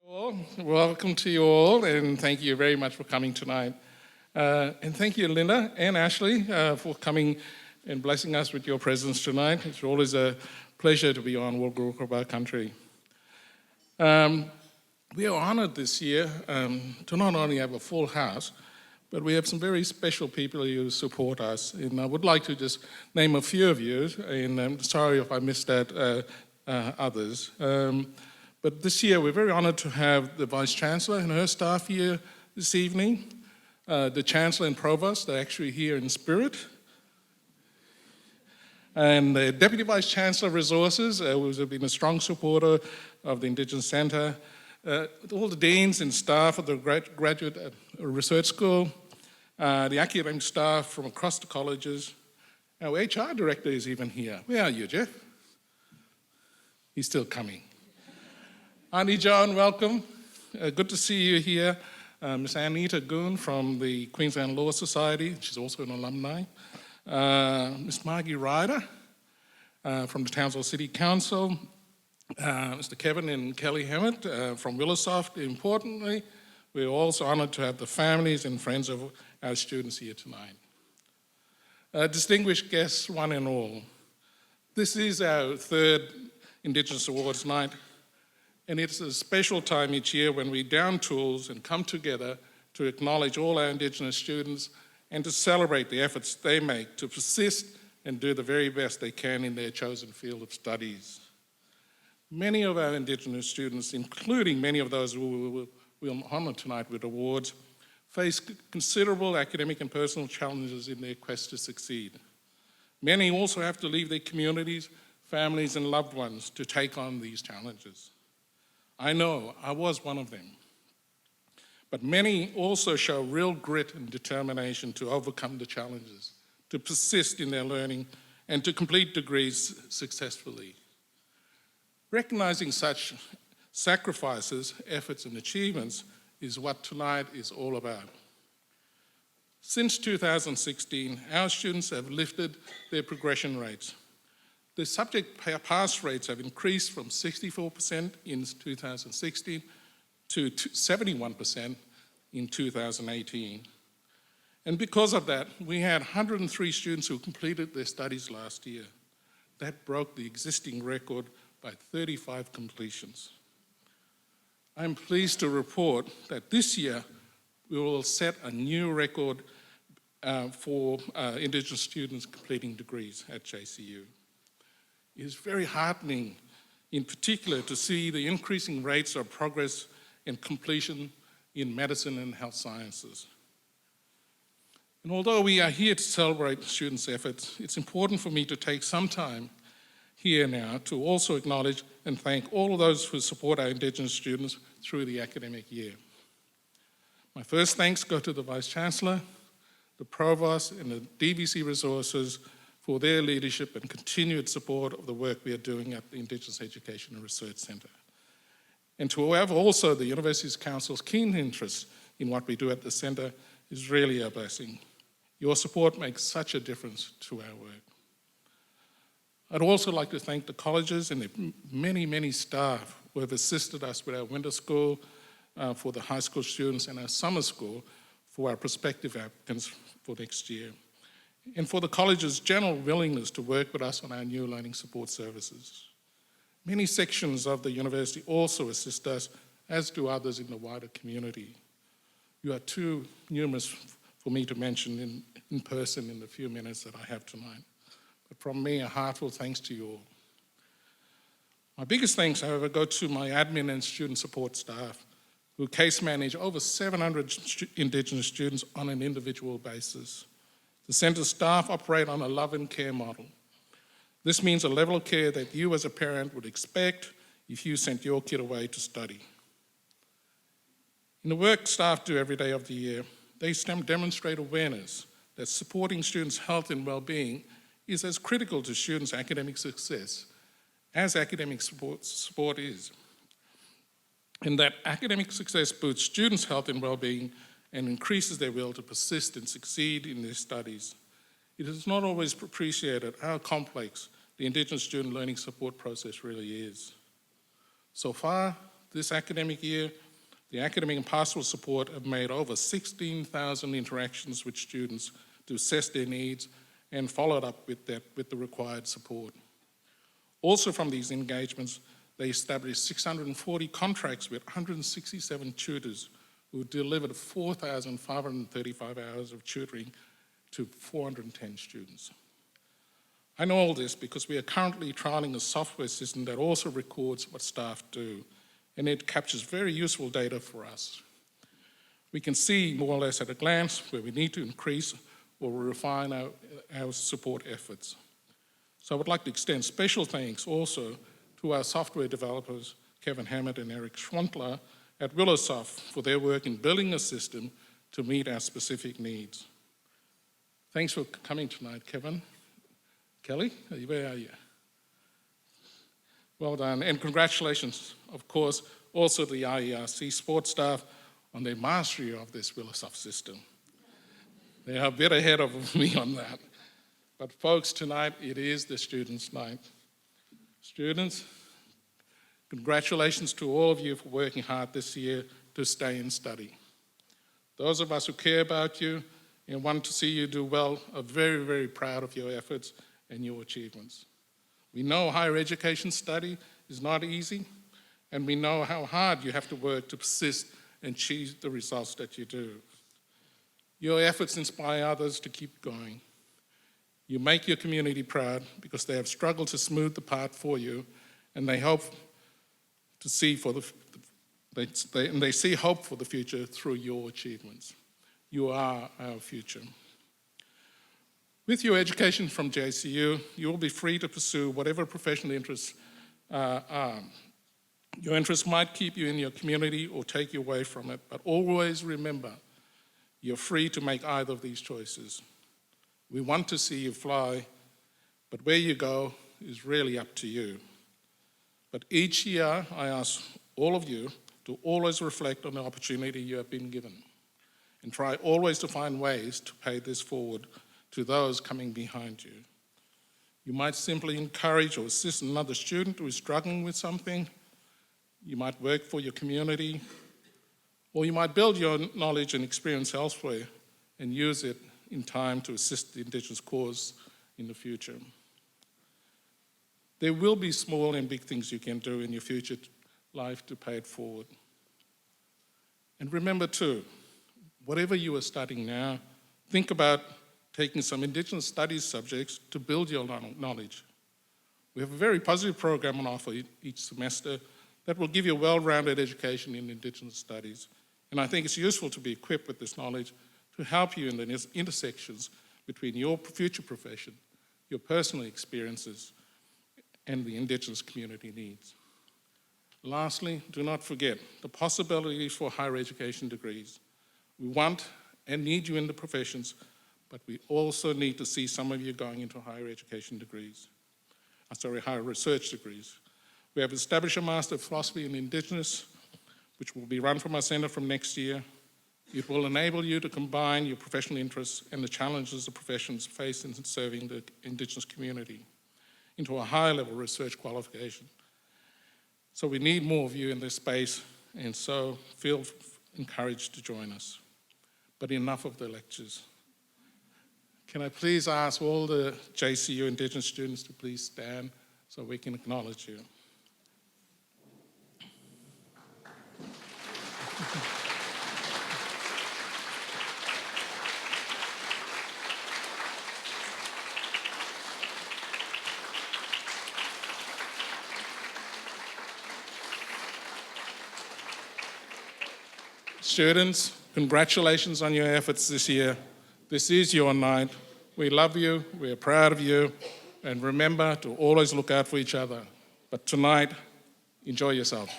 Well, welcome to you all, and thank you very much for coming tonight. And thank you, Linda and Ashley, for coming and blessing us with your presence tonight. It's always a pleasure to be on Wulgurukaba country. We are honored this year to not only have a full house, but we have some very special people who support us. And I would like to just name a few of you, and I'm sorry if I missed out others. But this year, we're very honored to have the Vice-Chancellor and her staff here this evening. The Chancellor and Provost, they're actually here in spirit. And the Deputy Vice-Chancellor of Resources, who has been a strong supporter of the Indigenous Centre. All the deans and staff of the Graduate Research School, the academic staff from across the colleges. Our HR Director is even here. Where are you, Jeff? He's still coming. Auntie John, welcome. Good to see you here. Ms. Anita Goon from the Queensland Law Society. She's also an alumni. Ms. Margie Ryder from the Townsville City Council. Mr. Kevin and Kelly Hammett from Willisoft. Importantly, we're also honoured to have the families and friends of our students here tonight. Distinguished guests, one and all, this is our third Indigenous Awards night. And it's a special time each year when we down tools and come together to acknowledge all our Indigenous students and to celebrate the efforts they make to persist and do the very best they can in their chosen field of studies. Many of our Indigenous students, including many of those who we'll honour tonight with awards, face considerable academic and personal challenges in their quest to succeed. Many also have to leave their communities, families and loved ones to take on these challenges. I know, I was one of them. But many also show real grit and determination to overcome the challenges, to persist in their learning, and to complete degrees successfully. Recognizing such sacrifices, efforts, and achievements is what tonight is all about. Since 2016, our students have lifted their progression rates. The subject pass rates have increased from 64% in 2016 to 71% in 2018. And because of that, we had 103 students who completed their studies last year. That broke the existing record by 35 completions. I'm pleased to report that this year we will set a new record for Indigenous students completing degrees at JCU. It is very heartening, in particular, to see the increasing rates of progress and completion in medicine and health sciences. And although we are here to celebrate students' efforts, it's important for me to take some time here now to also acknowledge and thank all of those who support our Indigenous students through the academic year. My first thanks go to the Vice-Chancellor, the Provost, and the DVC Resources for their leadership and continued support of the work we are doing at the Indigenous Education and Research Centre. And to have also the Universities Council's keen interest in what we do at the Centre is really a blessing. Your support makes such a difference to our work. I'd also like to thank the colleges and the many, many staff who have assisted us with our winter school for the high school students and our summer school for our prospective applicants for next year, and for the college's general willingness to work with us on our new learning support services. Many sections of the university also assist us, as do others in the wider community. You are too numerous for me to mention in person in the few minutes that I have tonight. But from me, a heartfelt thanks to you all. My biggest thanks, however, go to my admin and student support staff, who case manage over 700 Indigenous students on an individual basis. The Centre's staff operate on a love and care model. This means a level of care that you as a parent would expect if you sent your kid away to study. In the work staff do every day of the year, they demonstrate awareness that supporting students' health and well-being is as critical to students' academic success as academic support is. And that academic success boosts students' health and well-being and increases their will to persist and succeed in their studies. It is not always appreciated how complex the Indigenous student learning support process really is. So far, This academic year, the academic and pastoral support have made over 16,000 interactions with students to assess their needs and followed up with the required support. Also from these engagements, they established 640 contracts with 167 tutors who delivered 4,535 hours of tutoring to 410 students. I know all this because we are currently trialling a software system that also records what staff do, and it captures very useful data for us. We can see more or less at a glance where we need to increase or refine our support efforts. So I would like to extend special thanks also to our software developers, Kevin Hammett and Eric Schwantler at Willowsoft for their work in building a system to meet our specific needs. Thanks for coming tonight, Kevin. Kelly, where are you? Well done, and congratulations, of course, also to the IERC sports staff on their mastery of this Willowsoft system. They are a bit ahead of me on that. But folks, tonight it is the students' night. Students, congratulations to all of you for working hard this year to stay and study. Those of us who care about you and want to see you do well are very, very proud of your efforts and your achievements. We know higher education study is not easy, and we know how hard you have to work to persist and achieve the results that you do. Your efforts inspire others to keep going. You make your community proud because they have struggled to smooth the path for you, and they hope to see they see hope for the future through your achievements. You are our future. With your education from JCU, you will be free to pursue whatever professional interests are. Your interests might keep you in your community or take you away from it, but always remember, you're free to make either of these choices. We want to see you fly, but where you go is really up to you. But each year, I ask all of you to always reflect on the opportunity you have been given and try always to find ways to pay this forward to those coming behind you. You might simply encourage or assist another student who is struggling with something. You might work for your community, or you might build your knowledge and experience elsewhere and use it in time to assist the Indigenous cause in the future. There will be small and big things you can do in your future life to pay it forward. And remember too, whatever you are studying now, think about taking some Indigenous studies subjects to build your knowledge. We have a very positive program on offer each semester that will give you a well-rounded education in Indigenous studies. And I think it's useful to be equipped with this knowledge to help you in the intersections between your future profession, your personal experiences, and the Indigenous community needs. Lastly, do not forget the possibilities for higher education degrees. We want and need you in the professions, but we also need to see some of you going into higher education degrees. Higher research degrees. We have established a Master of Philosophy in Indigenous, which will be run from our centre from next year. It will enable you to combine your professional interests and the challenges the professions face in serving the Indigenous community into a high-level research qualification. So we need more of you in this space, and so feel encouraged to join us. But enough of the lectures. Can I please ask all the JCU Indigenous students to please stand so we can acknowledge you. Students, congratulations on your efforts this year. This is your night. We love you, we're proud of you, and remember to always look out for each other. But tonight, enjoy yourself.